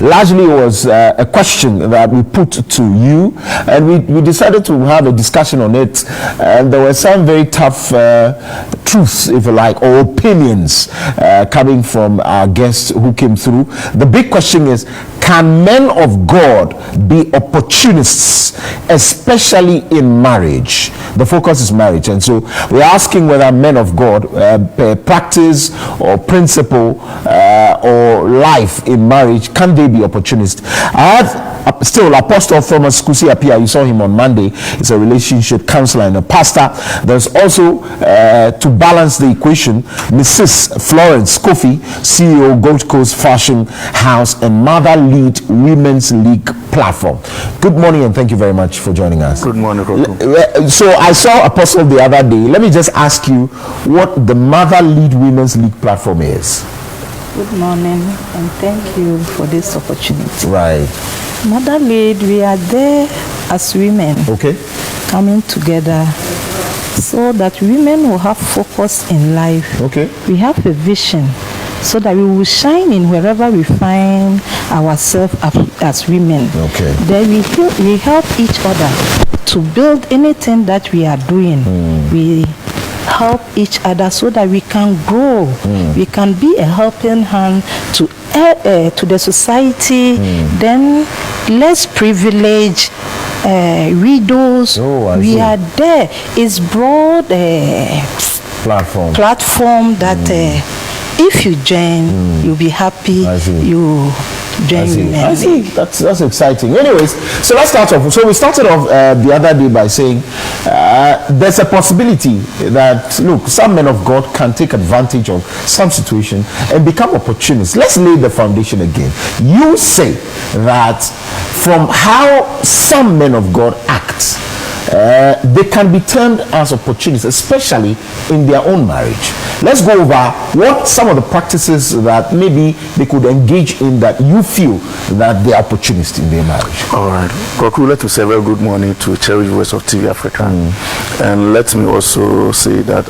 largely was a question that we put to you, and we decided to have a discussion on it. And there were some very tough truths, if you like, or opinions coming from our guests who came through. The big question is, can men of God be opportunists, especially in marriage? The focus is marriage, and so we're asking whether men of God, practice or principle or life in marriage, can they be opportunists? I have still Apostle Thomas Kusi-Appiah. You saw him on Monday. He's a relationship counselor and a pastor. There's also, to balance the equation, Mrs. Florence Kofi, CEO Gold Coast Fashion House and Mother Lead Women's League Platform. Good morning, and thank you very much for joining us. Good morning, Roku. So I saw Apostle the other day. Let me just ask you what the Mother Lead Women's League Platform is. Good morning, and thank you for this opportunity. Right. Mother Lead, we are there as women, coming together so that women will have focus in life. We have a vision so that we will shine in wherever we find ourselves as women. Then we help each other to build anything that we are doing. We help each other so that we can grow. We can be a helping hand to the society. Then less privileged widows. We are there. It's broad platform that if you join, you'll be happy. You join women. I see. That's exciting. Anyways, so let's start off. So we started off the other day by saying there's a possibility that, look, some men of God can take advantage of some situation and become opportunists. Let's lay the foundation again. You say that from how some men of God act, they can be termed as opportunists, especially in their own marriage. Let's go over what some of the practices that maybe they could engage in that you feel that they are opportunists in their marriage. All right. Koku, let me say a very good morning to cherished voice of TV Africa. And let me also say that,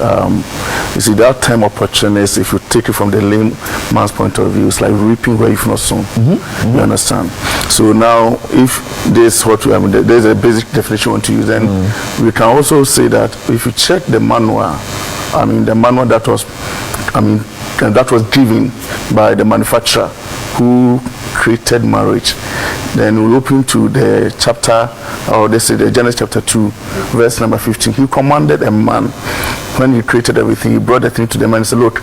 you see, that term opportunist, if you take it from the layman's point of view, it's like reaping where you've not sown. You understand? So now, if this what we, there's a basic definition we want to use, then we can also say that if you check the manual, the manual that was, that was given by the manufacturer who created marriage, then we open to the chapter, or they say the Genesis chapter 2, verse number 15. He commanded a man, when he created everything, he brought the thing to the man and said, look,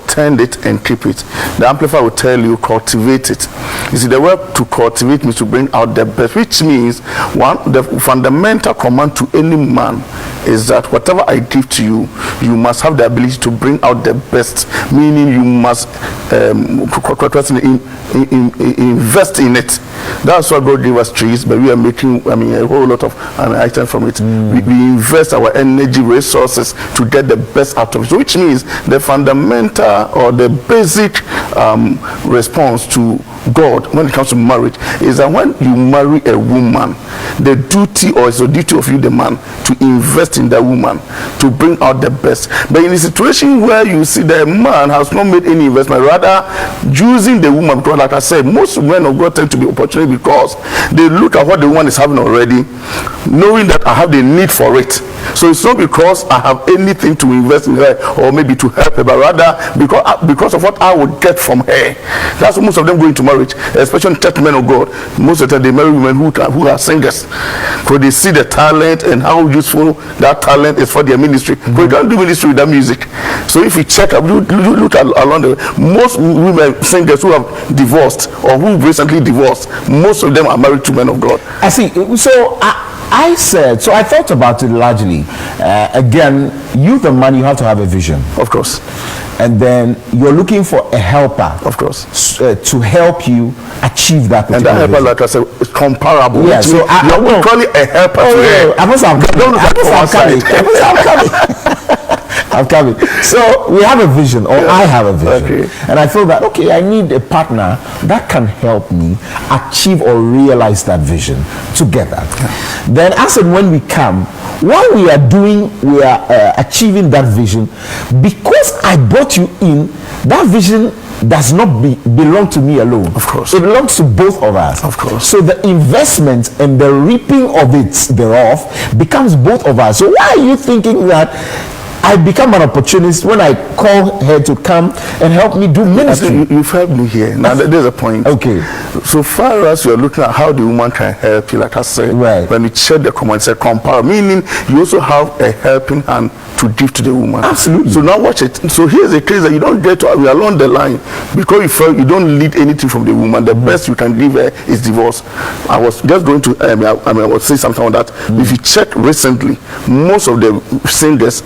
tend it and keep it. The Amplifier will tell you, cultivate it. You see, the word to cultivate means to bring out the best, which means the fundamental command to any man is that whatever I give to you, you must have the ability to bring out the best, meaning you must invest in it. That's why God gave us trees, but we are making a whole lot of items from it. We invest our energy resources to get the best out of it. So which means the fundamental or the basic response to God when it comes to marriage is that when you marry a woman, the duty, or it's the duty of you, the man, to invest in that woman to bring out the best. But in a situation where you see the man has not made any investment, rather using the woman, because like I said, most men of God tend to be opportunity because they look at what the woman is having already, knowing that I have the need for it. So it's not because I have anything to invest in her or maybe to help her, but rather because of what I would get from her. That's what most of them go into marriage, especially church men of God. Most of the time they marry women who are singers, because they see the talent and how useful that talent is for their ministry. Because you can't do ministry without music. So if you check up, look along the way, most women singers who have divorced or who recently divorced, most of them are married to men of God. I see. So I thought about it largely. Again, you the man, you have to have a vision. Of course. And then you're looking for a helper. Of course. To help you achieve that particular and that helper, vision. like I said, is comparable. Yeah, so I will call it a helper. I'm coming. So we have a vision, or I have a vision. And I feel that, I need a partner that can help me achieve or realize that vision together. Then as and when we come, while we are achieving that vision, because I brought you in, that vision does not belong to me alone. Of course. It belongs to both of us. Of course. So the investment and the reaping of it thereof becomes both of us. So why are you thinking that I become an opportunist when I call her to come and help me do ministry? You've helped me here. Now there's a point. Okay. So far as you're looking at how the woman can help you, like I said, right. When you check the comment, say compare, meaning you also have a helping hand to give to the woman. Absolutely. So now watch it. So here's a case that you don't get to along the line because you felt you don't need anything from the woman. The best you can give her is divorce. I was just going to, I would say something on that. If you check recently, most of the singers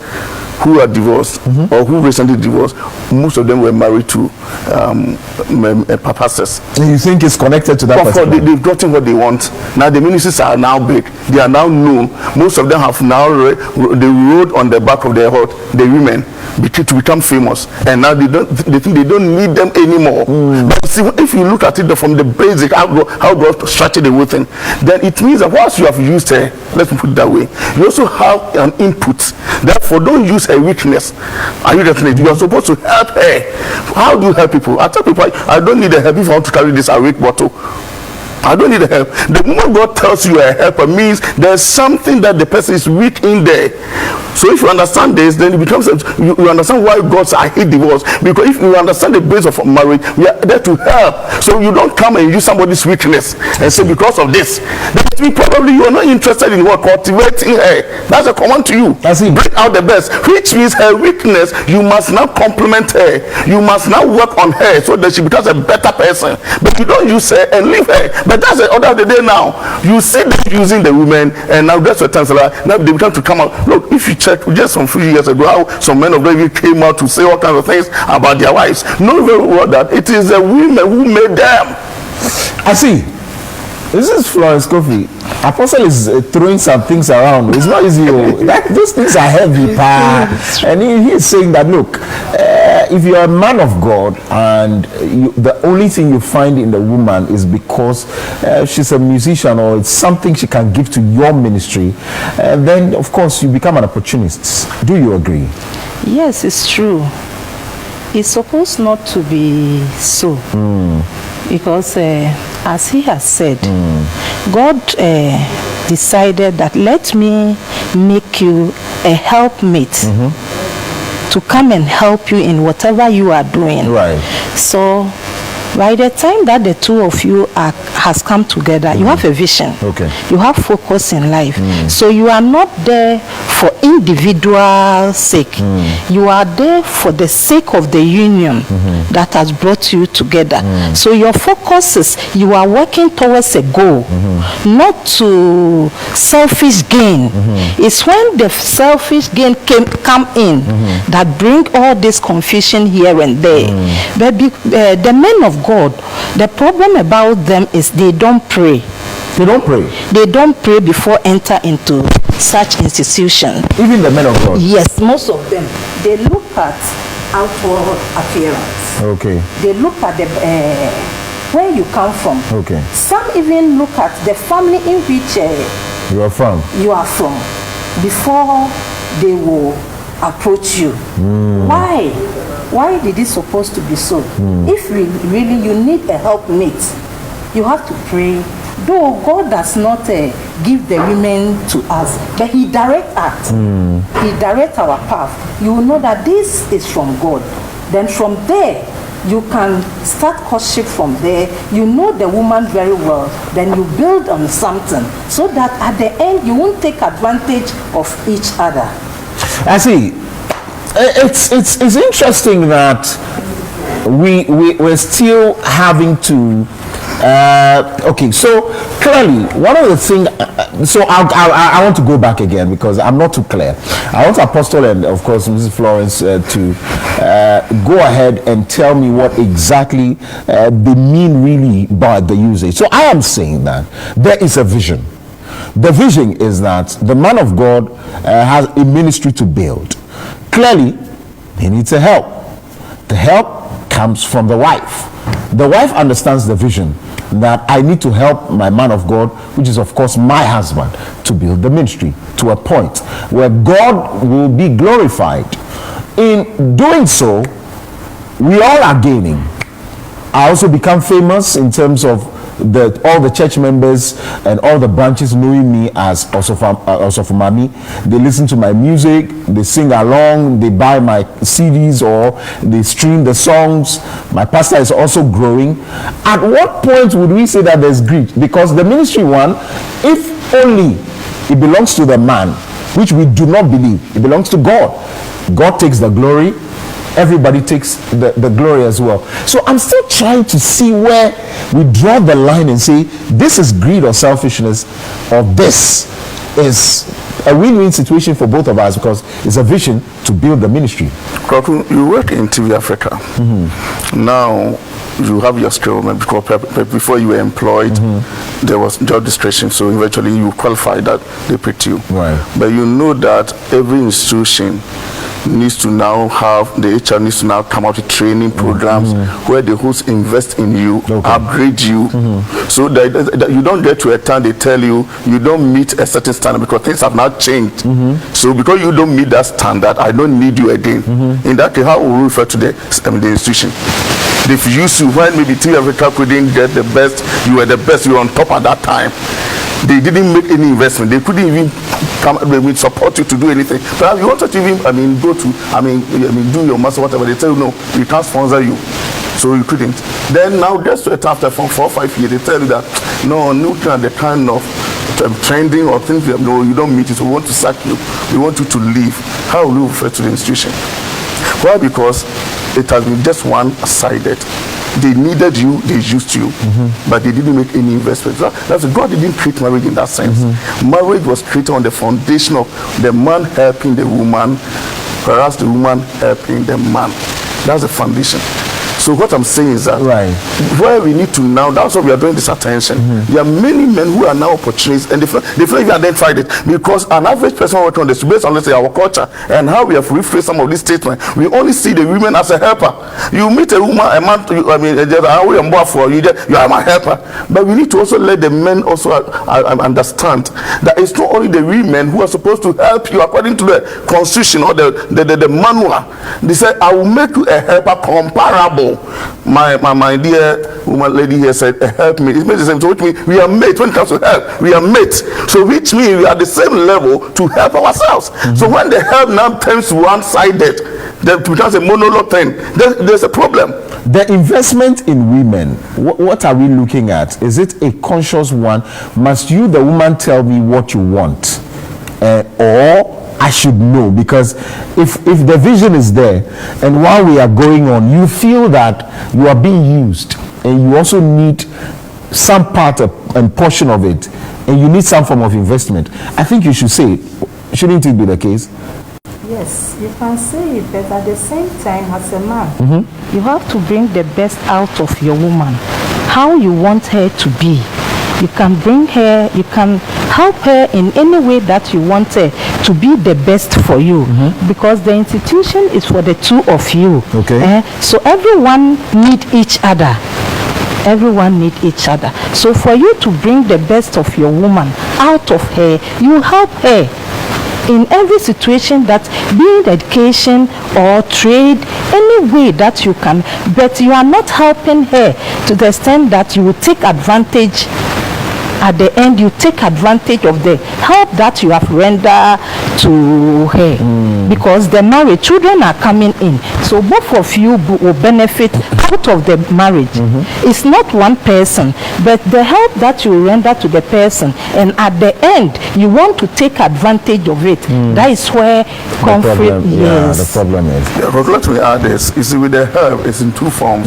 who are divorced or who recently divorced, most of them were married to pastors. And you think it's connected to that? Of course, they've gotten what they want. Now the ministries are now big. They are now known. Most of them have now they rode on the back of their heart, the women, to become famous. And now they think they don't need them anymore. But see, if you look at it from the basic, how God structured the whole thing, then it means that once you have used her, let's put it that way, you also have an input. Therefore, don't use a weakness. Are you definitely? You are supposed to help her. How do you help people? I tell people, I don't need a help if I want to carry this awake bottle. I don't need help. The moment God tells you a helper means there's something that the person is weak in there. So if you understand this, then it becomes you understand why God said I hate divorce. Because if you understand the base of marriage, we are there to help. So you don't come and use somebody's weakness and say because of this, that means probably you are not interested in what cultivating her. That's a command to you. Bring out the best, which means her weakness. You must now compliment her. You must now work on her so that she becomes a better person. But you don't use her and leave her. But that's the order of the day now. You see them using the women, and now that's what times now they become to come out. Look, if you check just some few years ago, how some men of them even came out to say all kinds of things about their wives. Know very well that it is the women who made them. I see. This is Florence Kofi. Apostle is throwing some things around. It's not easy. Those things are heavy, and he is saying that look, if you are a man of God and the only thing you find in the woman is because she's a musician or it's something she can give to your ministry, then of course you become an opportunist. Do you agree? Yes, it's true. It's supposed not to be so. Because as he has said, God decided that let me make you a helpmate to come and help you in whatever you are doing. Right. So by the time that the two of you has come together, you have a vision. Okay. You have focus in life. So you are not there for individual sake. You are there for the sake of the union that has brought you together. So your focus is you are working towards a goal, not to selfish gain. It's when the selfish gain come in that bring all this confusion here and there. But the men of God, the problem about them is they don't pray. They don't pray. They don't pray before enter into such institution. Even the men of God. Yes, most of them. They look at outward appearance. Okay. They look at the where you come from. Okay. Some even look at the family in which you are from. You are from before they will approach you. Why? Why did it supposed to be so? If really you need a helpmate, you have to pray. Though God does not give the women to us, but He directs us. He directs our path. You will know that this is from God. Then from there, you can start courtship from there. You know the woman very well. Then you build on something so that at the end you won't take advantage of each other. I see. It's interesting that we're still having to okay, so clearly one of the things so I want to go back again because I'm not too clear. I want Apostle and of course Mrs. Florence to go ahead and tell me what exactly they mean really by the usage. So I am saying that there is a vision. The vision is that the man of God has a ministry to build. Clearly, he needs a help. The help comes from the wife. The wife understands the vision that I need to help my man of God, which is of course my husband, to build the ministry to a point where God will be glorified. In doing so, we all are gaining. I also become famous in terms of all the church members and all the branches knowing me as Osofumami. They listen to my music, they sing along, they buy my CDs or they stream the songs. My pastor is also growing. At what point would we say that there's greed? Because the ministry one, if only it belongs to the man, which we do not believe, it belongs to God. God takes the glory. Everybody takes the glory as well. So I'm still trying to see where we draw the line and say this is greed or selfishness, or this is a win-win situation for both of us because it's a vision to build the ministry. You work in TV Africa. Now you have your skill, because before you were employed, there was job description, so eventually you qualified that they picked you. Right. But you know that every institution needs to now have, the HR needs to now come out with training programs where the hosts invest in you, upgrade you, so that you don't get to a time they tell you you don't meet a certain standard because things have now changed. So because you don't meet that standard, I don't need you again. In that case, how will we refer to the institution? They've used you when maybe TV Africa couldn't get the best, you were the best, you were on top at that time. They didn't make any investment. They couldn't even come with support you to do anything. But you wanted to even, go to, do your master, whatever. They tell you, no, we can't sponsor you. So you couldn't. Then now, just after 4 or 5 years, they tell you that, no, looking at the kind of trending or things, no, you don't meet it, so we want to sack you. We want you to leave. How will you refer to the institution? Why? Because it has been just one-sided. They needed you, they used you, but they didn't make any investment. That's God didn't create marriage in that sense. Marriage was created on the foundation of the man helping the woman, whereas the woman helping the man. That's the foundation. So what I'm saying is that where we need to now, that's why we are doing this attention. There are many men who are now opportunists, and they feel even identified it, because an average person working on this, based on, let's say, our culture and how we have rephrased some of these statements, we only see the women as a helper. You meet a woman, a man, you are my helper. But we need to also let the men also understand that it's not only the women who are supposed to help you according to the constitution or the manual. They say, I will make you a helper comparable. My dear woman lady here said, help me. It means the same. So which means we are made. When it comes to help, we are made. So which means we are the same level to help ourselves. So when the help now turns one-sided, then it becomes a monologue thing, there's a problem. The investment in women, what are we looking at? Is it a conscious one? Must you, the woman, tell me what you want? Or I should know? Because if the vision is there and while we are going on, you feel that you are being used and you also need some part and portion of it and you need some form of investment, I think you should say, shouldn't it be the case? Yes, you can say it, but at the same time, as a man, you have to bring the best out of your woman. How you want her to be. You can bring her, you can help her in any way that you want her to be the best for you, because the institution is for the two of you. So everyone need each other. Everyone need each other. So for you to bring the best of your woman out of her, you help her in every situation, that being education or trade, any way that you can, but you are not helping her to the extent that you will take advantage. At the end, you take advantage of the help that you have rendered to her, because the marriage, children are coming in, so both of you will benefit out of the marriage. It's not one person, but the help that you render to the person, and at the end you want to take advantage of it. That is where conflict. The problem is. Let me add this. You see, with the help, it's in two forms.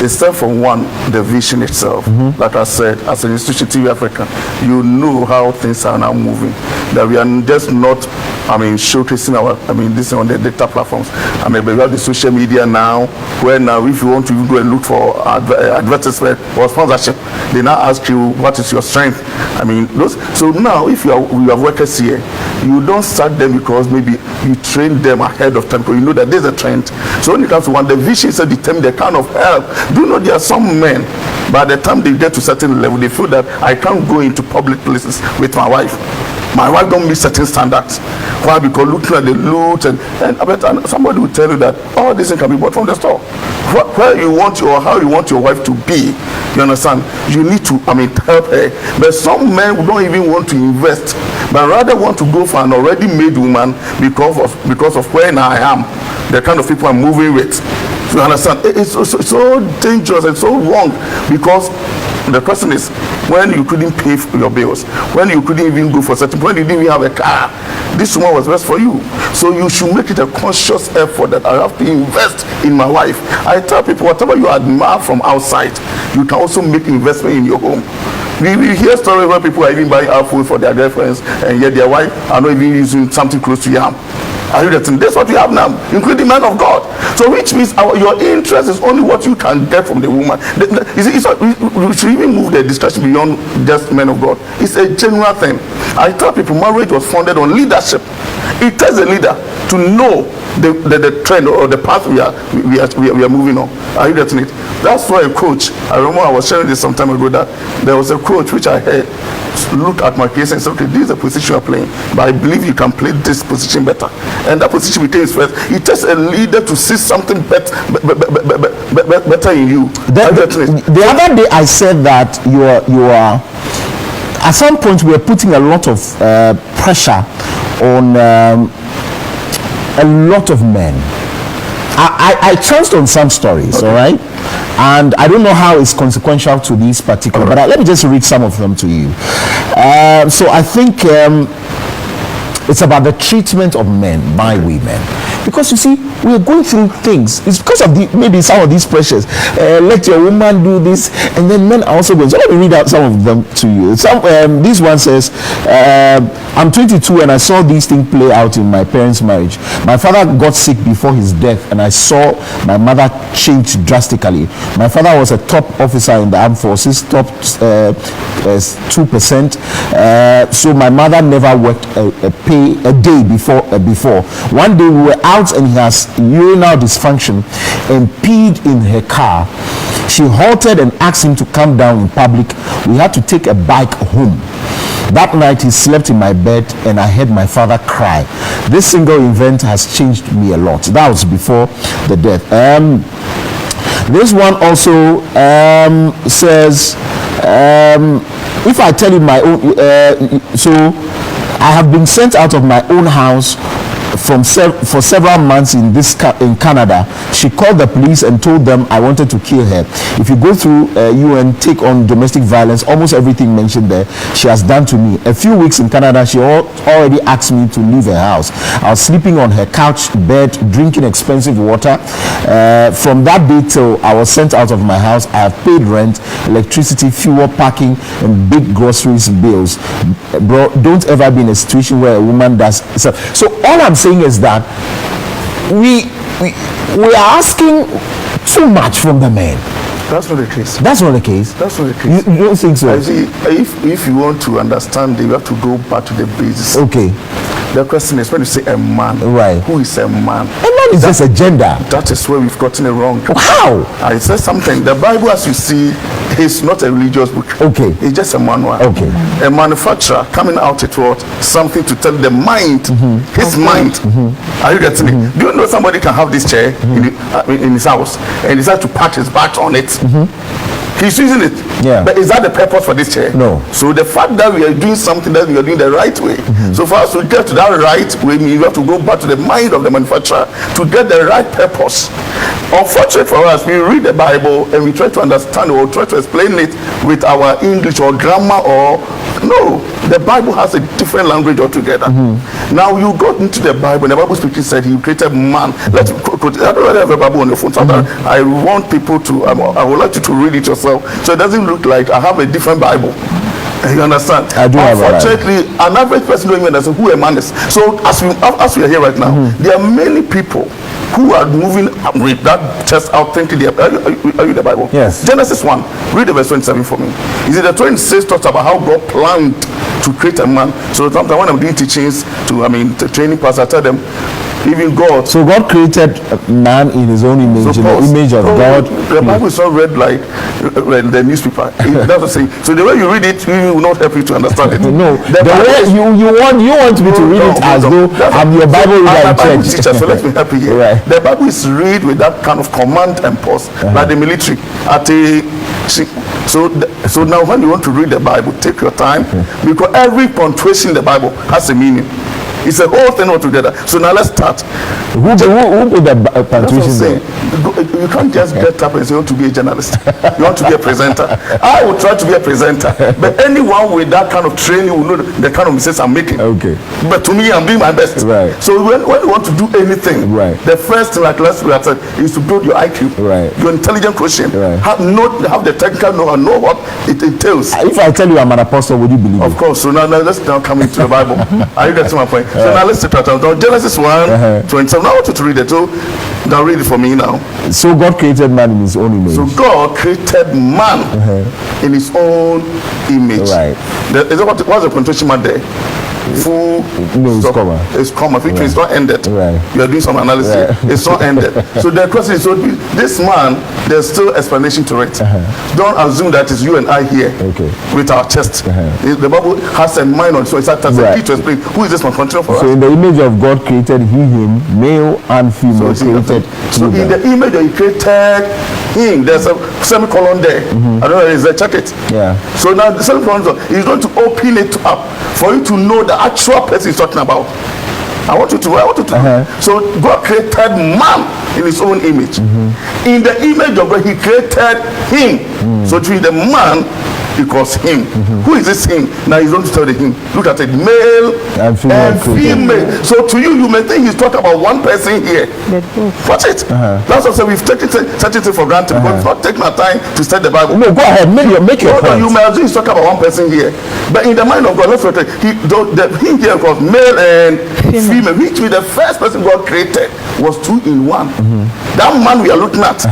It's step from one, the vision itself. Like I said, as an institution, TV Africa, you know how things are now moving. That we are just not, showcasing our, this on the data platforms. We have the social media now, where now if you want to go and look for advertisement or sponsorship, they now ask you what is your strength. So now if you have workers here, you don't start them because maybe you train them ahead of time, because you know that there's a trend. So when it comes to one, the vision is to determine the kind of help. Do you know there are some men, by the time they get to a certain level, they feel that I can't go into public places with my wife. My wife don't meet certain standards. Why? Because looking at the loot and somebody will tell you that all this can be bought from the store. where you want or how you want your wife to be, you understand, you need to help her. But some men don't even want to invest, but rather want to go for an already made woman because of where I am, the kind of people I'm moving with. You understand? It's so dangerous and so wrong, because the question is, when you couldn't pay for your bills, when you couldn't even go for certain, when you didn't even have a car, this woman was best for you. So you should make it a conscious effort that I have to invest in my wife. I tell people, whatever you admire from outside, you can also make investment in your home. We hear stories where people are even buying food for their girlfriends, and yet their wife are not even using something close to yam. That's what we have now, including men of God. So which means your interest is only what you can get from the woman. We should even move the discussion beyond just men of God. It's a general thing. I tell people marriage was founded on leadership. It takes a leader to know the trend or the path we are moving on. Are you getting it? That's why a coach, I remember I was sharing this some time ago, that there was a coach which I heard look at my case and say, okay, this is the position you are playing, but I believe you can play this position better. And that position became first. It takes a leader to see something better in you. The other day I said that you are at some point we are putting a lot of pressure on a lot of men. I chanced on some stories, okay. All right, and I don't know how it's consequential to these particular, right. But let me just read some of them to you. So I think it's about the treatment of men by women, because you see, we are going through things. It's because of maybe some of these pressures. Let your woman do this, and then men are also going. So let me read out some of them to you. This one says, I'm 22 and I saw these things play out in my parents' marriage. My father got sick before his death, and I saw my mother change drastically. My father was a top officer in the armed forces, top 2%. So my mother never worked a day before. One day we were out and he has urinary dysfunction and peed in her car. She halted and asked him to come down in public. We had to take a bike home. That night he slept in my bed and I heard my father cry. This single event has changed me a lot. That was before the death. This one also says, if I tell you my own, so I have been sent out of my own house for several months in Canada. She called the police and told them I wanted to kill her. If you go through UN, take on domestic violence, almost everything mentioned there she has done to me. A few weeks in Canada, she already asked me to leave her house. I was sleeping on her couch bed, drinking expensive water. From that day till I was sent out of my house, I have paid rent, electricity, fuel, parking, and big groceries bills. Bro, don't ever be in a situation where a woman does so all I'm saying is that we are asking too much from the men. That's not the case. That's not the case. That's not the case. You don't think so? I see, if you want to understand, you have to go back to the basis. Okay. The question is, when you say a man, right? Who is a man? A man is just a gender. That is where we've gotten it wrong. How? I said something. The Bible, as you see, is not a religious book. Okay. It's just a manual. Okay. A manufacturer coming out with what? Something to tell the mind, his mind. Are you getting it? Do you know somebody can have this chair in his house and decide to pat his back on it? He's using it. Yeah. But is that the purpose for this chair? No. So the fact that we are doing something, that we are doing the right way. So for us to get to that right way, we have to go back to the mind of the manufacturer to get the right purpose. Unfortunately for us, we read the Bible and we try to understand or try to explain it with our English or grammar or no. The Bible has a different language altogether. Now you go into the Bible, and the Bible speaking said he created man. I don't really have a Bible on your phone. Sometimes I want people to, I would like you to read it yourself, so it doesn't look like I have a different Bible. You understand? I do. Unfortunately, an average person don't even understand who a man is. So as we are here right now, there are many people who are moving with that chest out thinking they are you the Bible? Yes. Genesis 1. Read the verse 27 for me. Is it the 26 talks about how God planned to create a man? So sometimes when I'm doing teachings to training pastors, I tell them, even God. So God created man in his own image, in the image of God. The Bible is not read like the newspaper. That's what I'm saying. So the way you read it, will not help you to understand it. No, the way you want me to read it as though I'm your Bible reader in church. Teacher, so let me help you here. Right. The Bible is read with that kind of command and pause, like the military. So now when you want to read the Bible, take your time, because every punctuation in the Bible has a meaning. It's a whole thing altogether. So now let's start. Who put the punctuation there? You can't just get up and say you want to be a journalist. You want to be a presenter. I will try to be a presenter, but anyone with that kind of training will know the kind of mistakes I'm making. Okay. But to me, I'm doing my best. Right. So when you want to do anything, right, the first thing, like last week I said, is to build your IQ, right, your intelligent quotient, right, have the technical know what it entails. If I tell you I'm an apostle, would you believe it? Of course. So now let's come into the Bible. Are you getting my point? So now let's start out. Genesis 1, 27. Now I want you to read it. So now read it for me now. So God created man in his own image. So God created man in his own image. Right. What's the punctuation mark there? Full comma. It's comma, which means it's not ended. Right. You are doing some analysis. Right. It's not ended. So the question is, so this man, there's still explanation to it. Don't assume that it's you and I here with our chest. The Bible has a mind on it, so it's a key to explain who is this man. Continue for us. So in the image of God created he him, male and female created. So in the image that he created him, there's a semicolon there. I don't know, is there? Check it. Yeah. So now the semicolon is going to open it up for you to know the actual person he's talking about. I want you to So God created man in his own image. In the image of God, he created him. So to be the man equals him. Who is this him? Now he's going to tell the him. Look at it, male and female. So to you may think he's talking about one person here. Watch it. That's what we've taken certain things for granted because we've not taken our time to study the Bible. No, go ahead, make your point. You may assume he's talking about one person here, but in the mind of God, let's look at him here was male and female, which means the first person God created was two in one. That man we are looking at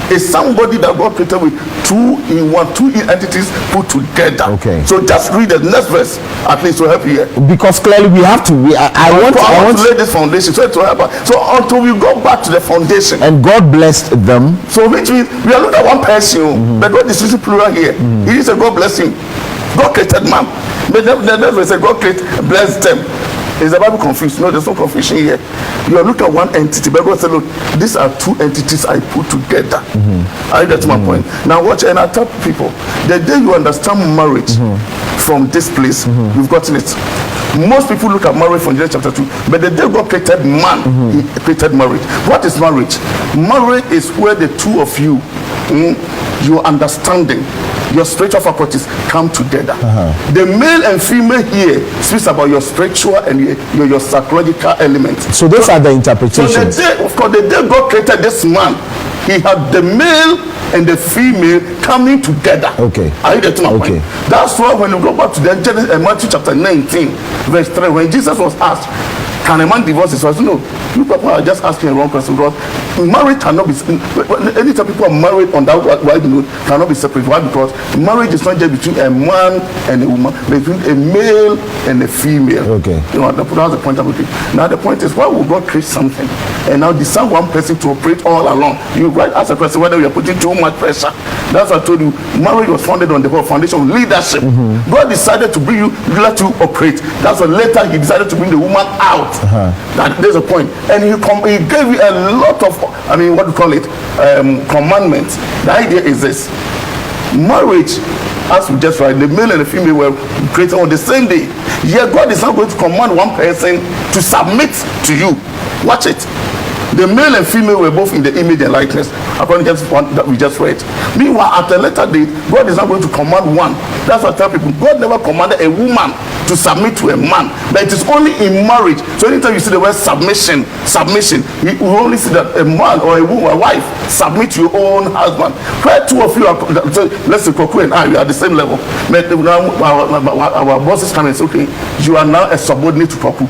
is somebody that God created with two in one, two entities put together. Okay. So just read the next verse at least to help you here. Because clearly we have to. I want to lay this foundation so to help us. So until we go back to the foundation. And God blessed them. So which means we are looking at one person, but God is using plural here. He is a God bless him. God created man. But the next verse said God blessed them. Is the Bible confused? No, there's no confusion here. You are looking at one entity, but God said, look, these are two entities I put together. I get to my point. Now watch, and I tell people, the day you understand marriage from this place, you've gotten it. Most people look at marriage from Genesis chapter 2, but the day God created man, he created marriage. What is marriage? Marriage is where the two of you, your understanding, your spiritual faculties come together. The male and female here speaks about your spiritual and your psychological elements. So those are the interpretations. So the day God created this man, he had the male and the female coming together. Okay. Are you getting my point? That's why when you go back to the Matthew chapter 19, verse 3, when Jesus was asked, can a man divorce his wife? No, you people are just asking the wrong question because marriage cannot be. Anytime people are married on that wide note, cannot be separate. Why? Because marriage is not just between a man and a woman, but between a male and a female. Okay. You know, that's the point I'm making. Now the point is, why would God create something and now decide one person to operate all along? You right ask a question whether we are putting too much pressure. That's what I told you. Marriage was founded on the whole foundation of leadership. God decided to bring you, let you operate. That's why later he decided to bring the woman out. That there's a point, and he gave you a lot of, what do you call it, commandments. The idea is this: marriage, as we just read, the male and the female were created on the same day. Yet God is not going to command one person to submit to you. Watch it. The male and female were both in the image and likeness, according to the one that we just read. Meanwhile, at a later date, God is not going to command one. That's what I tell people. God never commanded a woman to submit to a man, but it is only in marriage. So anytime you see the word submission, we only see that a man or a woman, a wife, submit to your own husband. Where two of you are, so let's say Koku and I, we are at the same level. But now our bosses come and say, okay, you are now a subordinate to Koku.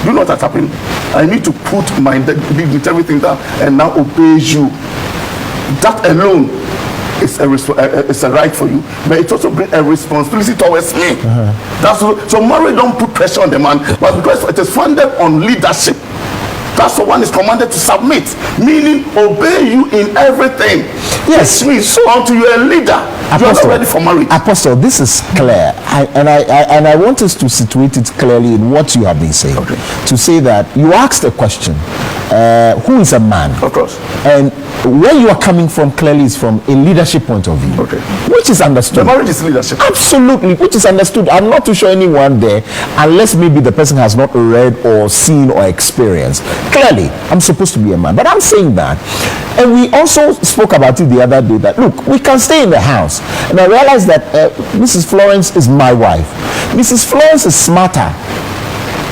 Do not what has happened. I need to put my dignity, everything down, and now obey you. That alone is a right for you, but it also brings a responsibility towards me. That's so marriage don't put pressure on the man, but because it is founded on leadership. That's the one is commanded to submit, meaning obey you in everything. Yes. Which means until you're a leader, you're not ready for marriage. Apostle, this is clear. I want us to situate it clearly in what you have been saying. Okay. To say that you asked a question, who is a man? Of course. And where you are coming from clearly is from a leadership point of view. Okay. Which is understood. The marriage is leadership. Absolutely, which is understood. I'm not too sure anyone there, unless maybe the person has not read or seen or experienced. Clearly, I'm supposed to be a man, but I'm saying that. And we also spoke about it the other day that, look, we can stay in the house. And I realized that Mrs. Florence is my wife. Mrs. Florence is smarter.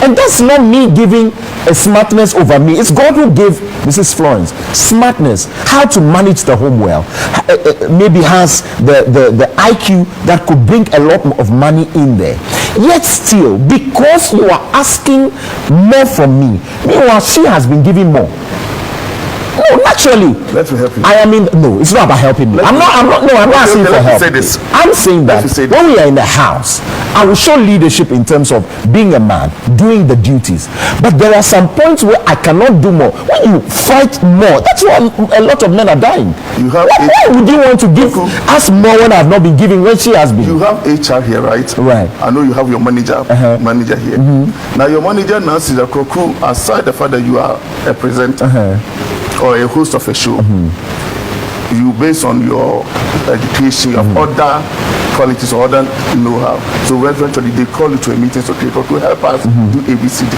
And that's not me giving a smartness over me. It's God who gave Mrs. Florence smartness, how to manage the home well. Maybe has the IQ that could bring a lot of money in there. Yet still, because you are asking more from me, meanwhile she has been giving more. No, naturally. Let me help you. I am in. No, it's not about helping me. I'm not asking for help. Say this. I'm saying that when we are in the house, I will show leadership in terms of being a man, doing the duties. But there are some points where I cannot do more. When you fight more, that's why a lot of men are dying. Why would you want to give us more when I have not been giving when she has been? You have HR here, right? Right. I know you have your manager here. Now your manager now sees a Koku, aside the fact that you are a presenter or a host of a show. You, based on your education, you have other qualities or other know-how. So eventually they call you to a meeting, so okay, to help us do ABCD.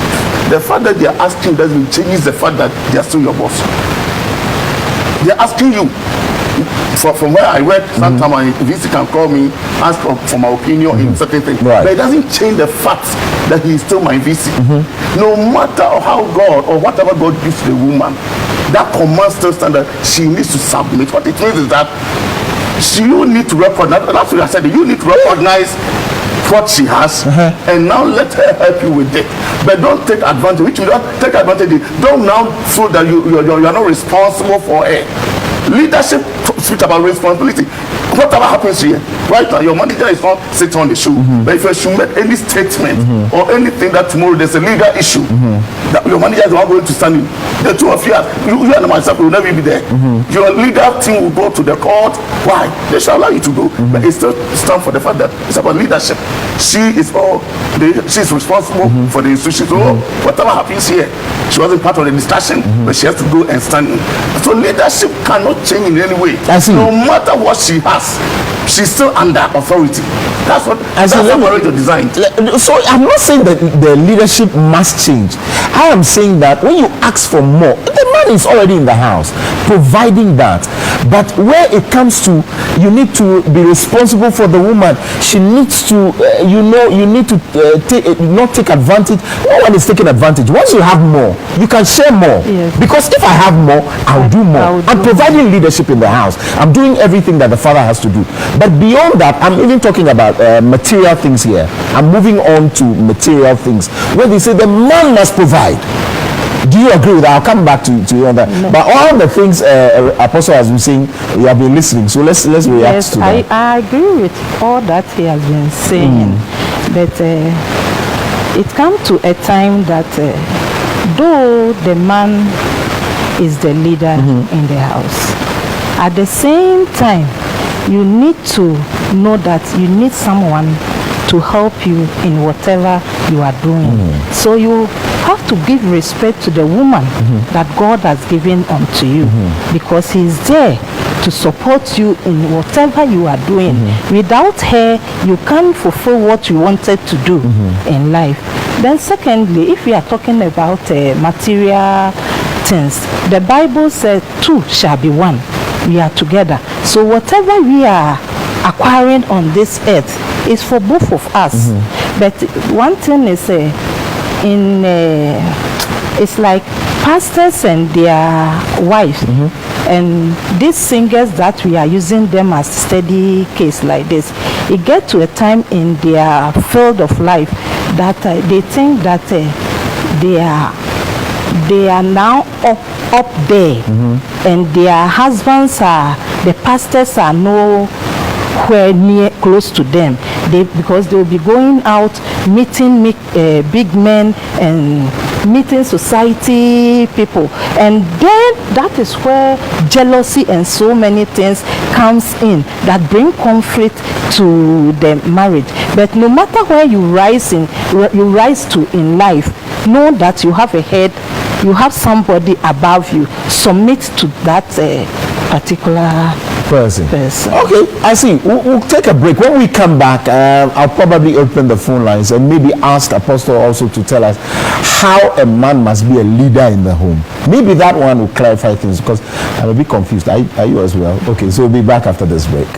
The fact that they are asking doesn't change the fact that they are still your boss. They are asking you. From where I work, sometimes my VC can call me, ask for my opinion in certain things. Right. But it doesn't change the fact that he is still my VC. No matter how God or whatever God gives to the woman, that command still stands that she needs to submit. What it means is that you need to recognize, that's what I said, you need to recognize what she has and now let her help you with it. But don't take advantage, which means don't take advantage. Don't now feel that you're not responsible for her. Leadership speaks about responsibility. Whatever happens here, right now, your manager is not sitting on the shoe. But if you should make any statement or anything that tomorrow there's a legal issue, that your manager is not going to stand in. The two of you and myself will never be there. Your legal team will go to the court. Why? They shall allow you to go. But it still stands for the fact that it's about leadership. She is responsible for the institution. So whatever happens here, she wasn't part of the discussion, but she has to go and stand in. So leadership cannot change in any way. No matter what she has, she's still under authority. That's what marriage is designed. So I'm not saying that the leadership must change. I am saying that when you ask for more, the man is already in the house providing that. But where it comes to, you need to be responsible for the woman. She needs to, you need to not take advantage. No one is taking advantage. Once you have more, you can share more. Yes. Because if I have more, I'll do more. I'm providing leadership in the house. I'm doing everything that the father has to do. But beyond that, I'm even talking about material things here. I'm moving on to material things where they say the man must provide. Do you agree with that? I'll come back to you on that. No. But all the things Apostle has been saying, we have been listening. So let's react to that. I agree with all that he has been saying. But it comes to a time that though the man is the leader in the house, at the same time, you need to know that you need someone to help you in whatever you are doing. So you have to give respect to the woman that God has given unto you, because he is there to support you in whatever you are doing. Without her, you can't fulfill what you wanted to do in life. Then secondly, if we are talking about material things, the Bible says two shall be one. We are together. So whatever we are acquiring on this earth is for both of us. But one thing is it's like pastors and their wives and these singers that we are using them as steady case like this, it get to a time in their field of life that they think that they are now up there, and their husbands the pastors are nowhere near close to them. Because they will be going out meeting big men and meeting society people, and then that is where jealousy and so many things comes in that bring conflict to the marriage. But no matter where you rise to in life, know that you have a head, you have somebody above you. Submit to that particular person. Okay, I see. We'll take a break. When we come back, I'll probably open the phone lines and maybe ask Apostle also to tell us how a man must be a leader in the home. Maybe that one will clarify things, because I'm a bit confused. Are you as well? Okay, so we'll be back after this break.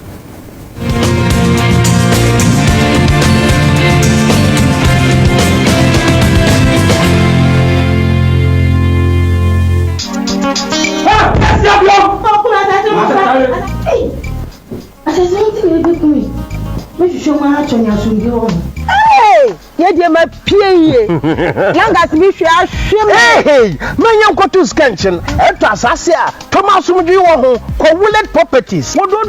Hey, you did my PA. Young as me, hey, my young quarters cantion, Sasia, Thomas Mudio, Cowilet properties. What do you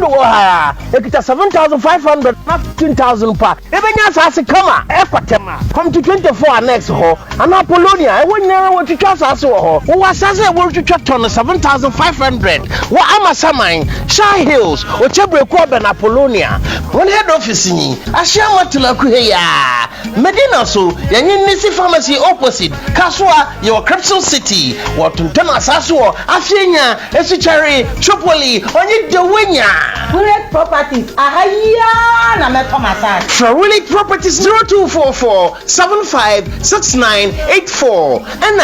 it 7,500, 15,000 per. Even as I say, come on, Equatema, come to 24 next hole, and Apollonia. I wouldn't know what to trust us. Who was as I want to trust on 7,500. What am I saying? Shy Hills, or Chebre Cobb and Apollonia. One head office in Ashama Tulakuya. Medina so, Yanin Nisi Pharmacy opposite, Kaswa, your Crepsal City, Watuntana Sasua, Afinia, Esichari, Tripoli, Onye Dewenya. Bullet Properties, Ahaya, Nametomasa. Truly Properties 0244 756984 and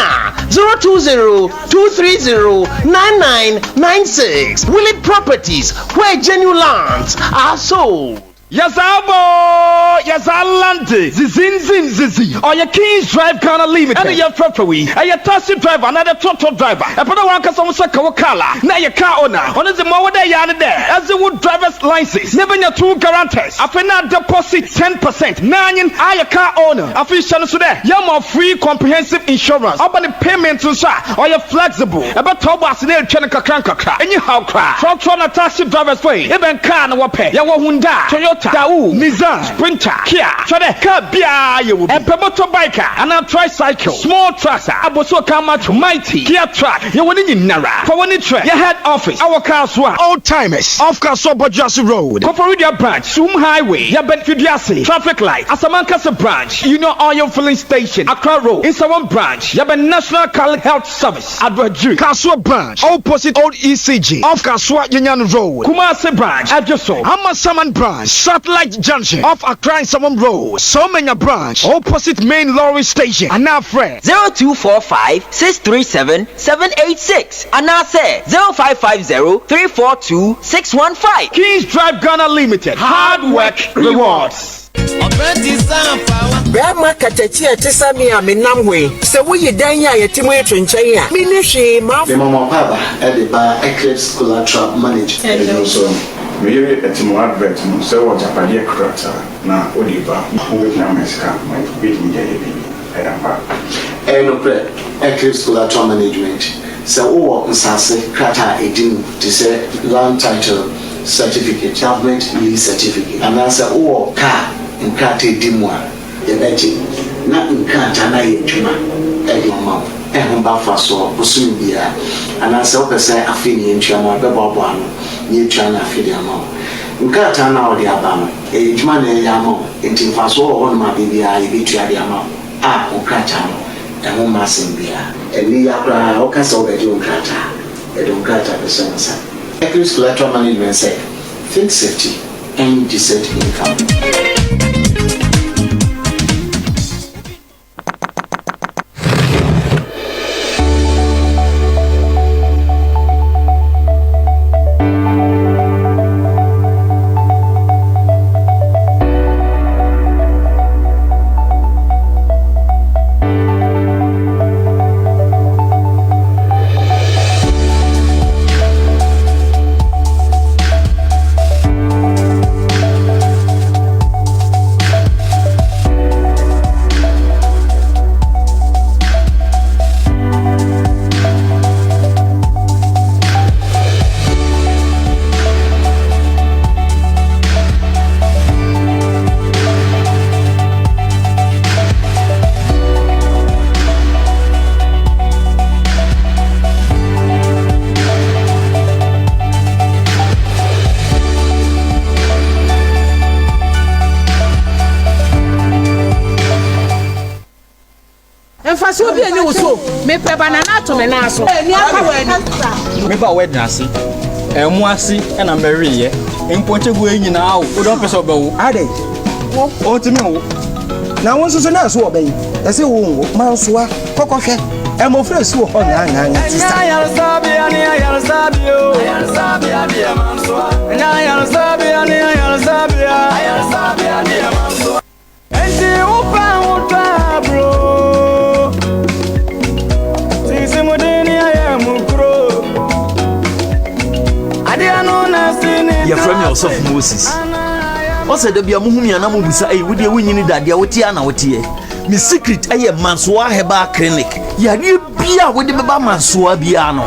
020-230-9996. Willie Properties, where genuine lands are sold. Yes, abo. Yes, Alante. Zizi. Or your Kings Drive Ghana Limited. And your Feffery. And your taxi driver, another total driver. And put one customer Kawakala. Now your car owner. On the more day yard there. As the wood driver's license. Never your two guarantors. After not deposit 10%. Nine I your car owner. Official today. You're more free comprehensive insurance. Up on the payment to sir. Or you're flexible. About Tobas near Chanaka Kranka. And you how cry. Truck taxi driver's way. Even car no pay. You won't die. Toyota. Tau, Nissan, Sprinter, Kia, Chade, Kabia, you and Pemoto biker, and a tricycle, small tractor, Aboso Kamacho, mighty, Kia truck, you want in Nara, for one track, your head office, our cars were old timers, off Kasobo Jasi Road, Coporidia branch, Zoom Highway, Yabenfidiasi, traffic light, Asamankasa branch, you know oil filling station, Accra Road, Insawan branch, Yaben National Cal Health Service, Adwaju, Kaswa branch, opposite old ECG, off Kaswa Union Road, Kumasi branch, Adjoso, Amasaman branch, Satellite Junction off Accra Salmon Road, Somenya branch, opposite main lorry station. And now friend 0245-637-786. And now say 0550-342-615. Kings Drive Ghana Limited. Hard work rewards. Grandma Katachi at Samia Minamwe, so we you dine at Timwe Trenchaya. Minishi, Mama Papa, at the bar, Eclipse Collateral Management. We are at Timo advert, so what Japadia Crata, now Oliver, who will now my beating baby. And Eclipse Collateral Management. So, all Sase Crata 18 to say land title certificate, government lease certificate, and answer all car in Crate Dimwa, the betting, not in Cantana Yuma, Edmond, and Bafaso, Pusubia, and answer Pesa Affinian Chama, Babano. New China Fidiamo. Nkatana or the Abama, a Jumane Yamo, in Faso on my baby, I beat you at the amount. Ah, Ukratano, and one massing beer, and Niakra, Ocaso, a Duncata, a Duncata, the Sensa. Eclipse Collateral Management said, think safety and decent income. mfasi obi eni uso me pe banana to me na so eni aka we me ba we dance emu ase na Mary ye mponche gu enyi na awo o don pese obawo ade o ti me wo na won so na so obayi ese wo man so a kokohwe emo fra si wo ho nya sister ya sabi ani ya sabi o ya sabi ani ya man so ya sabi ani ya sabi ya sabi ani ya man so enti upa uta bro sisi modeni ya mukro ade anu na sini ya from yourself Moses o said there be a muhumi na mo bisa eh we dey winyini dade a wotie na wotie me secret aye mansoa heba clinic ya de bia we de beba mansoa bia no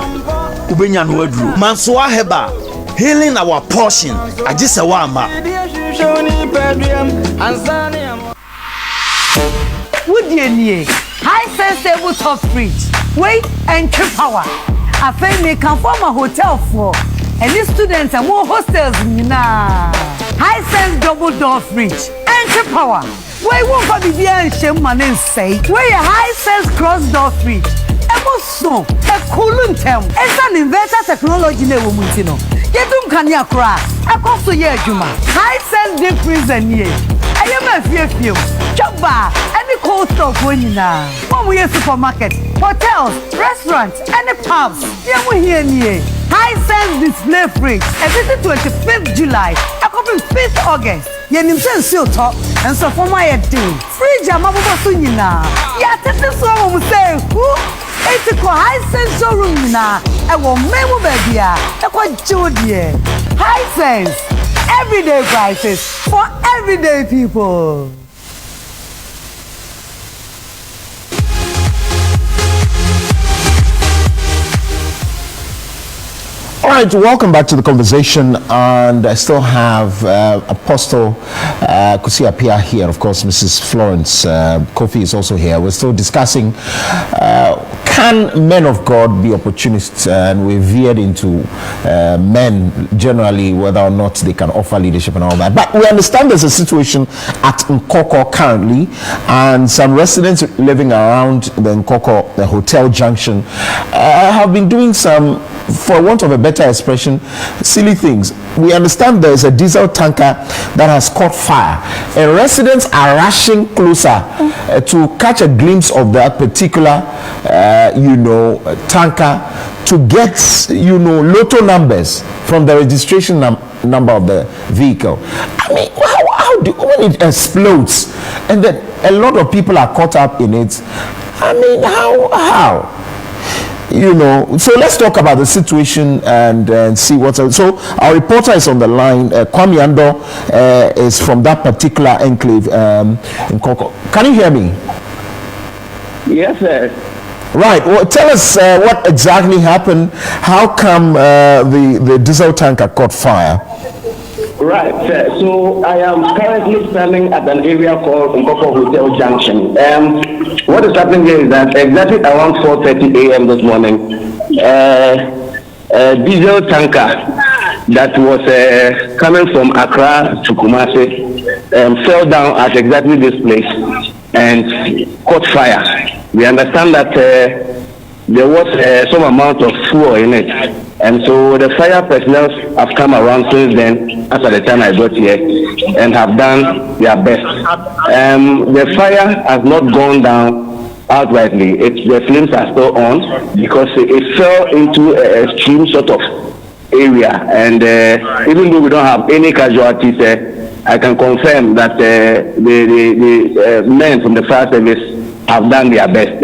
ubenya no aduro mansoa heba healing our portion agise wa amba Woody nie high sensible top fridge weight and power afei me can form a hotel for any students and more hostels na high sense double door fridge and power we won't go be there and shame man and say we a high sense cross door fridge emotion a cooling term it's an inverter technology na wo mutino yedum kan ya kra akoso ye adwuma high sense deep freezer nie aye ma fie choba any cold store ko nyina mo we supermarket hotels restaurants any pubs ye mo here nie high sense display fridge every 25th July akobi 5th August ye nim sense o top and so for my day fridge amabobo so nyina ya tete so mo say who it's a high sense showroom na e wo memo baby a e ko jodie high sense everyday prices for everyday people. All right, welcome back to the conversation, and I still have Apostle Kusi-Appiah here. Of course, Mrs. Florence Kofi is also here. We're still discussing can men of God be opportunists, and we veered into men generally, whether or not they can offer leadership and all that. But we understand there's a situation at Nkoko currently, and some residents living around the Nkoko, the hotel junction, have been doing some, for want of a better expression, silly things. We understand there is a diesel tanker that has caught fire, and residents are rushing closer to catch a glimpse of that particular tanker to get lotto numbers from the registration number of the vehicle. I mean, how do, when it explodes and then a lot of people are caught up in it, I mean, how? So let's talk about the situation and see what's else. So our reporter is on the line. Kwame Ando is from that particular enclave in Koko. Can you hear me? Yes, sir. Right. Well, tell us what exactly happened. How come the diesel tanker caught fire? Right, sir. So I am currently standing at an area called Nkoko Hotel Junction. What is happening here is that exactly around 4:30 a.m. this morning, a diesel tanker that was coming from Accra to Kumasi fell down at exactly this place and caught fire. We understand that there was some amount of fuel in it, and so the fire personnel have come around since then, after the time I got here, and have done their best. The fire has not gone down outrightly. The flames are still on because it fell into a extreme sort of area, and even though we don't have any casualties, I can confirm that the men from the fire service have done their best.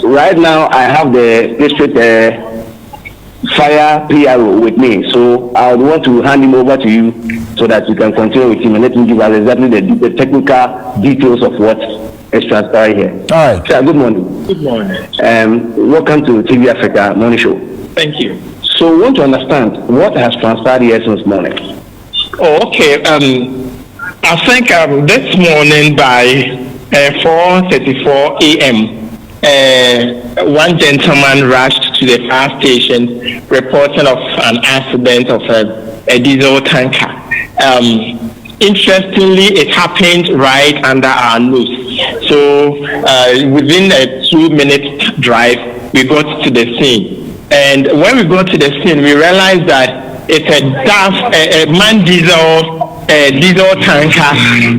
Right now, I have the district fire PRO with me, so I would want to hand him over to you so that you can continue with him and let him give us exactly the technical details of what is transpiring here. All right. Sir, good morning. Good morning. Welcome to TV Africa Morning Show. Thank you. So, we want to understand what has transpired here since morning. Oh, okay. I think this morning by 4:34 a.m., one gentleman rushed to the fire station reporting of an accident of a diesel tanker. interestingly, it happened right under our nose. So within a 2-minute drive, we got to the scene. And when we got to the scene, we realized that it's a MAN diesel tanker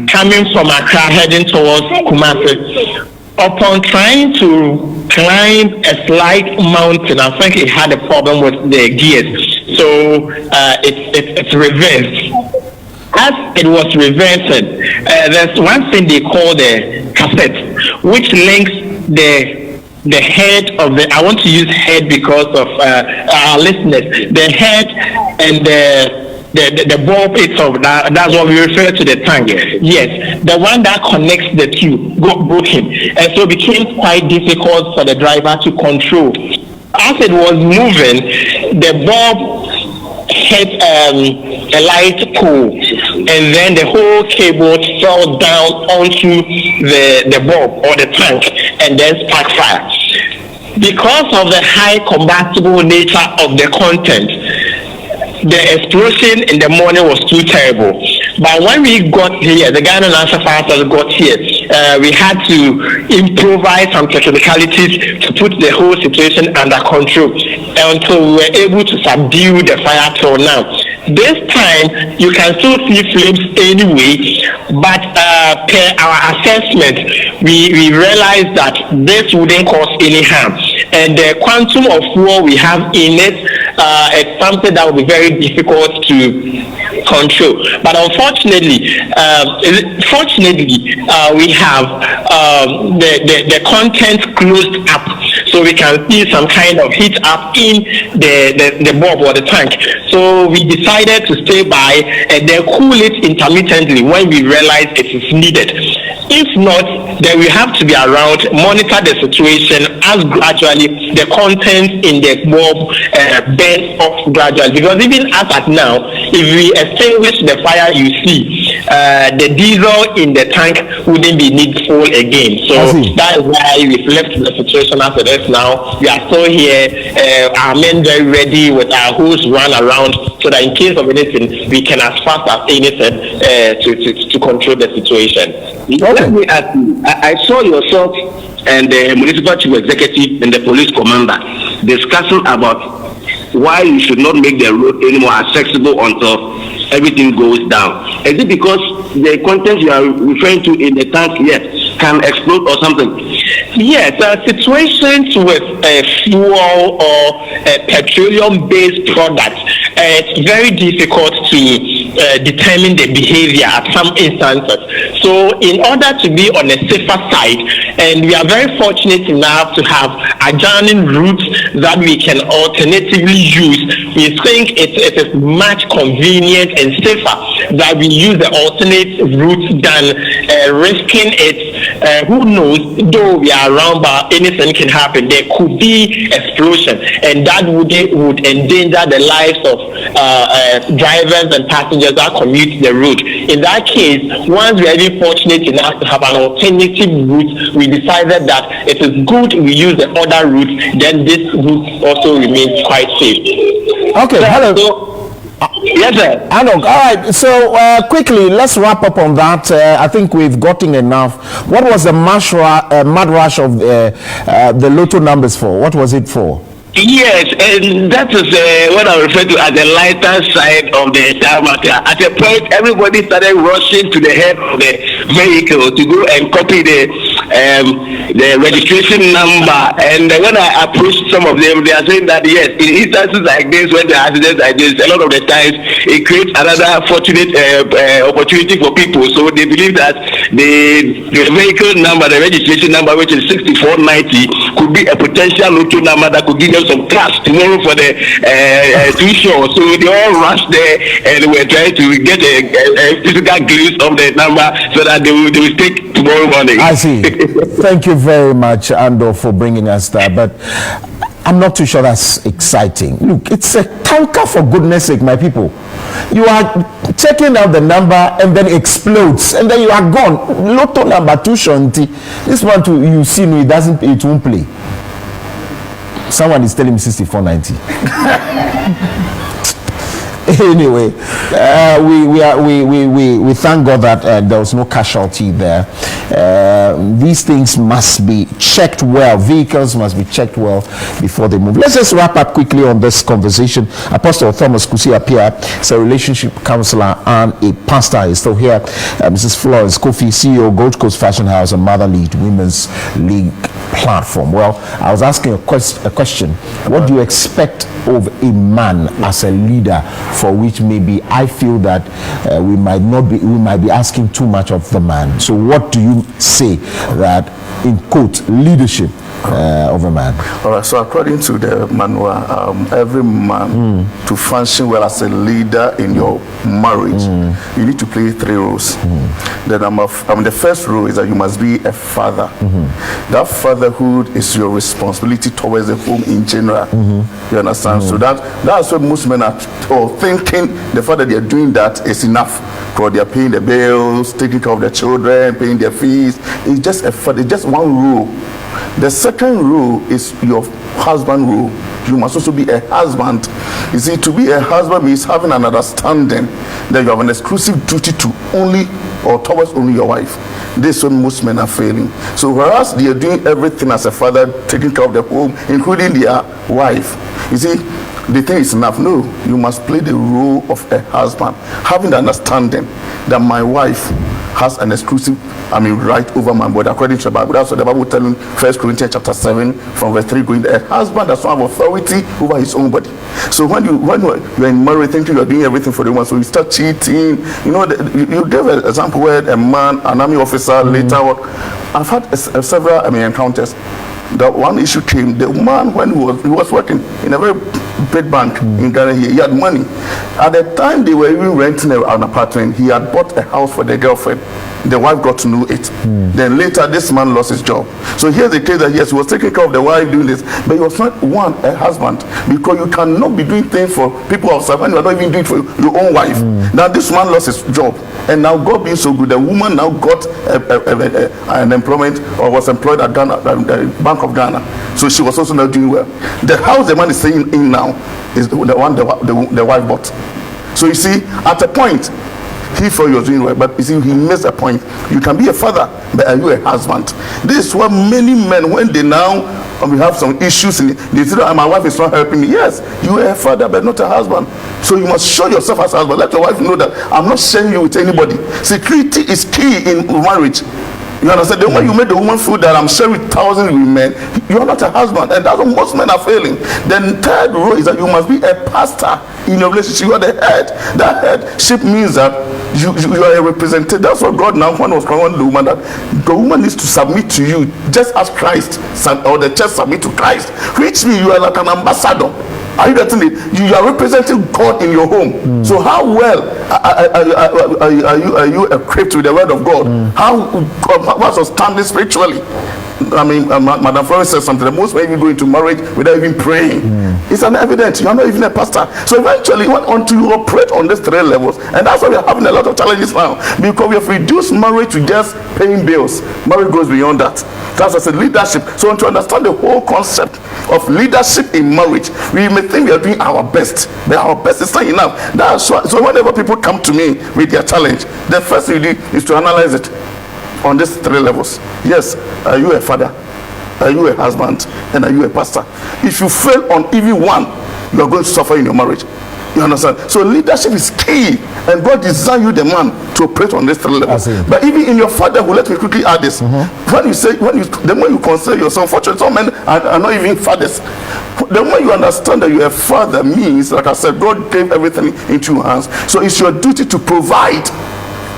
coming from Accra heading towards Kumasi. Upon trying to climb a slight mountain, I think it had a problem with the gears. So it's reversed. As it was reversing, there's one thing they call the cassette, which links the head of the, I want to use head because of our listeners, the head and the ball itself, that's what we refer to the tank. Yes, the one that connects the two got broken, and so it became quite difficult for the driver to control. As it was moving, the bulb hit a light pole, and then the whole cable fell down onto the bulb or the tank, and then spark fire. Because of the high combustible nature of the content, the explosion in the morning was too terrible. But when we got here, the Ghana National Fire Service got here, we had to improvise some technicalities to put the whole situation under control until we were able to subdue the fire till now. This time, you can still see flames anyway, but per our assessment, we realized that this wouldn't cause any harm. And the quantum of fuel we have in it, it's something that will be very difficult to control. But unfortunately, we have the content closed up, so we can see some kind of heat up in the bulb or the tank. So we decided to stay by and then cool it intermittently when we realize it is needed. If not, then we have to be around, monitor the situation as gradually the content in the bulb burns off gradually. Because even as at now, if we extinguish the fire, you see, the diesel in the tank wouldn't be needful again. So that is why we've left the situation as it is now. We are still here, our men very ready with our hose run around, so that in case of anything, we can as fast as anything to control the situation. Let me ask you, I saw yourself and the municipal chief executive and the police commander discussing about why you should not make the road any more accessible until everything goes down. Is it because the content you are referring to in the tank, yes, can explode or something? Yes, situations with fuel or petroleum-based products, it's very difficult to determine the behavior at some instances. So in order to be on a safer side, and we are very fortunate enough to have adjoining routes that we can alternatively use, we think it is much convenient and safer that we use the alternate route than risking it. Who knows, though we are around, but anything can happen. There could be explosion, and that would endanger the lives of drivers and passengers that commute the route. In that case, once we are even fortunate enough to have an alternative route, we decided that it is good we use the other route, then this route also remains quite safe. Okay, hello. Yes, sir. All right, so quickly, let's wrap up on that. I think we've gotten enough. What was the mad rush of the lotto numbers for? What was it for? Yes, and that is what I refer to as the lighter side of the entire matter. At a point, everybody started rushing to the head of the vehicle to go and copy the registration number. And when I approached some of them, they are saying that yes, in instances like this, when the accidents like this, a lot of the times it creates another fortunate opportunity for people. So they believe that the vehicle number, the registration number, which is 6490, could be a potential lotto number that could give them some cash tomorrow for the two shows. So they all rushed there and were trying to get a physical glimpse of the number so that they will take tomorrow morning. I see. Thank you very much, Ando, for bringing us that. But I'm not too sure that's exciting. Look, it's a tanker, for goodness sake, my people. You are checking out the number and then explodes and then you are gone. Lotto number 2 shanty. This one too, you see, no, it won't play. Someone is telling me 6490. Anyway, we thank God that there was no casualty there. These things must be checked well. Vehicles must be checked well before they move. Let's just wrap up quickly on this conversation. Apostle Thomas Kusi-Appiah is a relationship counselor and a pastor. Is still here. Mrs. Florence Kofi, CEO, Gold Coast Fashion House and Mother Lead Women's League platform. Well, I was asking a question. What do you expect of a man as a leader, for which maybe I feel that we might be asking too much of the man? So what do you say that, in quote, leadership of a man? All right, so according to the manual, every man to function well as a leader in your marriage, you need to play 3 roles. The first role is that you must be a father. That fatherhood is your responsibility towards the home in general. You understand? So that's what most men are thinking. The fact that they are doing that is enough, because they are paying the bills, taking care of their children, paying their fees. It's just it's just one rule. The second rule is your husband rule. You must also be a husband. You see, to be a husband means having an understanding that you have an exclusive duty to only or towards only your wife. This is when most men are failing. So whereas they are doing everything as a father, taking care of the home, including their wife, you see, they think it's enough. No, you must play the role of a husband, having the understanding that my wife has an exclusive right over my body, according to the Bible. That's what the Bible telling 1 Corinthians chapter 7 from verse 3 going, a husband does not have authority over his own body. So when you're in marriage thinking you're doing everything for the woman, so you start cheating. You gave an example where a man, an army officer, later I've had several encounters. The one issue came, the man, when he was working in a very big bank in Ghana, he had money. At the time they were even renting an apartment, he had bought a house for the girlfriend. The wife got to know it. Then later this man lost his job. So here's the case that yes, he was taking care of the wife doing this, but he was not a husband, because you cannot be doing things for people outside when you are not even doing it for your own wife. Now this man lost his job, and now God being so good, the woman now got an employment, or was employed at Ghana, the Bank of Ghana. So she was also not doing well. The house the man is staying in now is the one the wife bought. So you see, at a point he thought he was doing well, but you see, he missed a point. You can be a father, but are you a husband? This is what many men, when they now we have some issues in it, they say, my wife is not helping me. Yes, you are a father, but not a husband. So you must show yourself as a husband. Let your wife know that I'm not sharing you with anybody. Security is key in marriage. You understand? The way you make the woman feel that I'm sharing with thousands of women, you're not a husband, and that's what most men are failing. Then third role is that you must be a pastor in your relationship. You are the head. That headship means that you are a representative. That's what God now was calling the woman, that the woman needs to submit to you just as Christ or the church submit to Christ, which means you are like an ambassador. Are you getting it? You are representing God in your home. So how well are you equipped with the word of God? What's your standing spiritually? Madam Florence says something. The most men even go into marriage without even praying. It's an evidence. You are not even a pastor. So eventually, until you operate on these 3 levels, and that's why we are having a lot of challenges now, because we have reduced marriage to just paying bills. Marriage goes beyond that. That's as a leadership. So to understand the whole concept of leadership in marriage, we may think we are doing our best, but our best is not enough. That's why. So whenever people come to me with their challenge, the first thing you do is to analyze it on these 3 levels. Yes, are you a father? Are you a husband? And are you a pastor? If you fail on even one, you are going to suffer in your marriage. You understand? So leadership is key, and God designed you, the man, to operate on these 3 levels. But even in your fatherhood, let me quickly add this. The more you consider yourself, unfortunately, some men are not even fathers. The more you understand that you're a father means, like I said, God gave everything into your hands. So it's your duty to provide.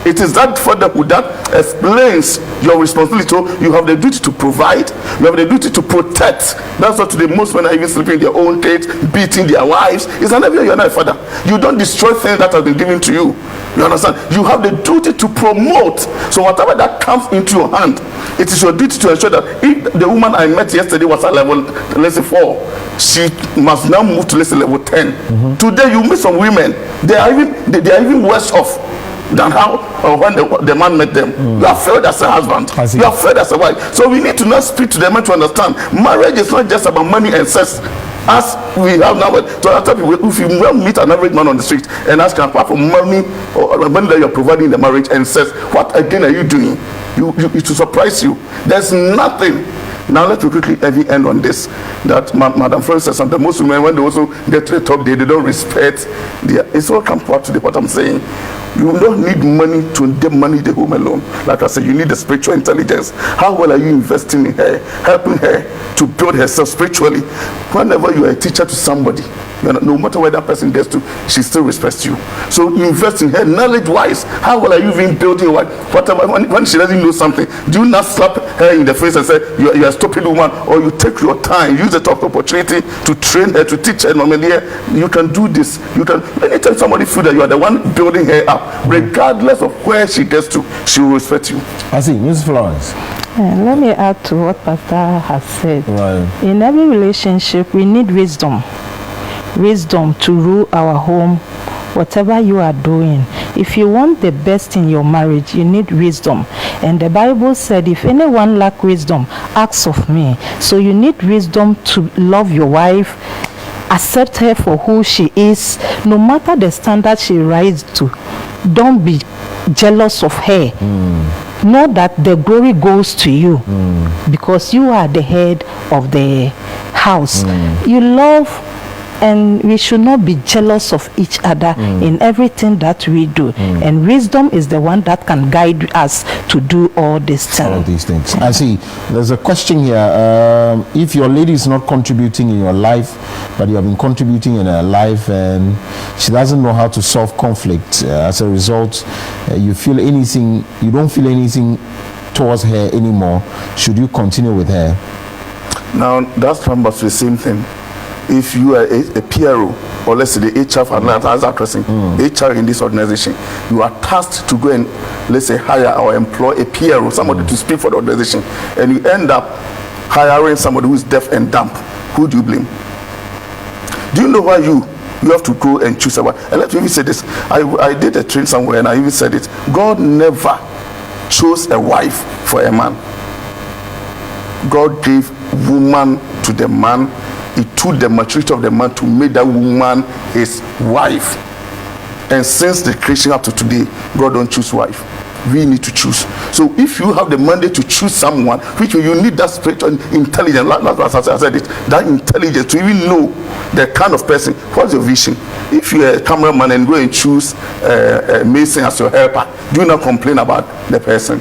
It is that fatherhood that explains your responsibility. So you have the duty to provide, you have the duty to protect. That's why today most men are even sleeping in their own cage, beating their wives. It's an evidence you're not a father. You don't destroy things that have been given to you. You understand? You have the duty to promote. So whatever that comes into your hand, it is your duty to ensure that if the woman I met yesterday was at level, let's say 4, she must now move to, let's say, level 10. Today you meet some women, they are even worse off than how or when the man met them. You are failed as a husband, you are failed as a wife. So we need to not speak to them and to understand marriage is not just about money and sex. As we have now, so I tell people, if you meet an average man on the street and ask him, apart from money or money that you're providing in the marriage, and says, what again are you doing? It will surprise you. There's nothing. Now let's quickly end on this. That Madam Florence says something. Most women, when they also get to the top, they don't respect. It's all come back to what I'm saying. You don't need money to money the home alone. Like I said, you need the spiritual intelligence. How well are you investing in her, helping her to build herself spiritually? Whenever you are a teacher to somebody, no matter where that person gets to, she still respects you. So you invest in her knowledge-wise. How well are you even building your wife? Whatever, when she doesn't know something, do you not slap her in the face and say, you're a stupid woman? Or you take your time, use the top opportunity to train her, to teach her. Normally, you can do this. Anytime somebody feels that you are the one building her up, regardless of where she gets to, she will respect you. I see. Ms. Florence. Let me add to what Pastor has said. Right. In every relationship, we need wisdom. Wisdom to rule our home, whatever you are doing. If you want the best in your marriage, you need wisdom. And the Bible said, if anyone lack wisdom, ask of me. So you need wisdom to love your wife, accept her for who she is, no matter the standard she rises to. Don't be jealous of her. Know that the glory goes to you because you are the head of the house. You love, and we should not be jealous of each other in everything that we do. And wisdom is the one that can guide us to do all these things. All these things. I see. There's a question here. If your lady is not contributing in your life, but you have been contributing in her life, and she doesn't know how to solve conflict, as a result, you don't feel anything towards her anymore, should you continue with her? Now, that's from the same thing. If you are a PRO, or let's say the HR HR in this organization, you are tasked to go and, let's say, hire or employ a PRO, somebody to speak for the organization, and you end up hiring somebody who is deaf and dumb. Who do you blame? Do you know why you have to go and choose a wife? And let me even say this. I did a train somewhere, and I even said it. God never chose a wife for a man. God gave woman to the man. It took the maturity of the man to make that woman his wife. And since the creation up to today, God don't choose wife. We need to choose. So if you have the mandate to choose someone, which you need that spiritual intelligence, as I said it, that intelligence to even know the kind of person. What's your vision? If you're a cameraman and go and choose a mason as your helper, do not complain about the person.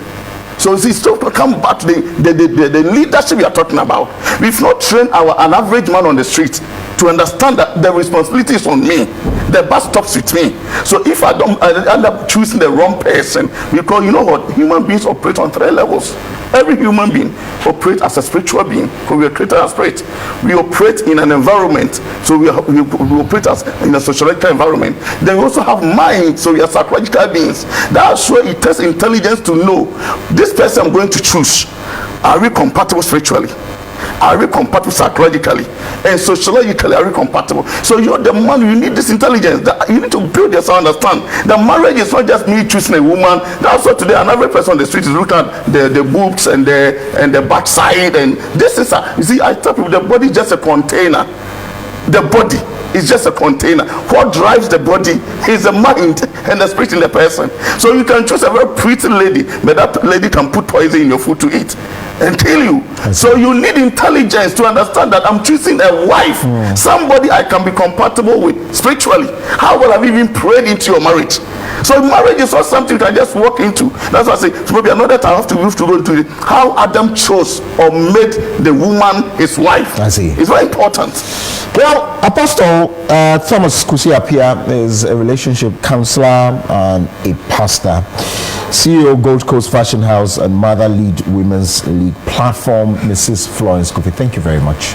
So it's still to come back to the leadership we are talking about. We've not trained an average man on the street to understand that the responsibility is on me. The bus stops with me. So if I end up choosing the wrong person, because you know what, human beings operate on 3 levels. Every human being operates as a spiritual being, because we are created as spirit. We operate in an environment, so we operate as in a sociological environment. Then we also have mind, so we are psychological beings. That's where it takes intelligence to know this person I'm going to choose. Are we compatible spiritually? Are we compatible psychologically? And sociologically, are we compatible? So you're the man, you need this intelligence. You need to build yourself, understand that marriage is not just me choosing a woman. That's what today another person on the street is looking at the boobs and the backside. And this is you see, I tell people the body is just a container. The body is just a container. What drives the body is the mind and the spirit in the person. So you can choose a very pretty lady, but that lady can put poison in your food to eat and kill you. So you need intelligence to understand that I'm choosing a wife, somebody I can be compatible with spiritually. How well have you even prayed into your marriage? So marriage is not something you can just walk into. That's why I say, so maybe another time I have to go into it. How Adam chose or made the woman his wife. I see. It's very important. Well, Apostle Thomas Kusi-Appiah is a relationship counselor and a pastor, CEO Gold Coast Fashion House and Mother Lead Women's League Platform. Mrs. Florence Kofi, thank you very much.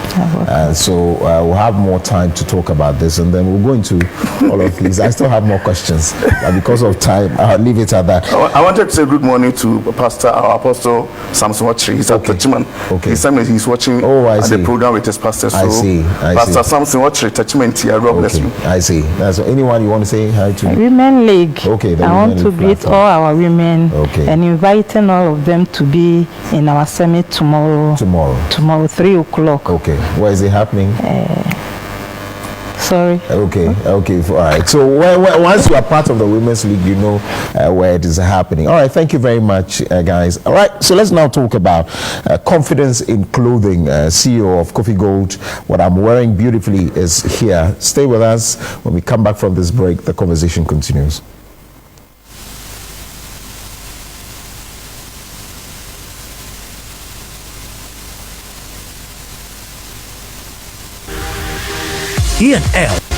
So we'll have more time to talk about this, and then we'll go into all of these. I still have more questions, but because of time, I'll leave it at that. I wanted to say good morning to our Apostle Samson Watchery. He's at Touchman. He's watching the program with his pastor. So I see. Pastor Samson Watchery, Touchman here. God bless you. I see. So anyone you want to say hi to? Women League. Okay. I want to greet all our women and inviting all of them to be in our summit tomorrow. Tomorrow 3 o'clock. Okay. Where is it happening? Sorry. Okay. All right. So once you are part of the Women's League, you know where it is happening. All right. Thank you very much, guys. All right. So let's now talk about confidence in clothing. CEO of Coffee Gold. What I'm wearing beautifully is here. Stay with us. When we come back from this break, the conversation continues. E&L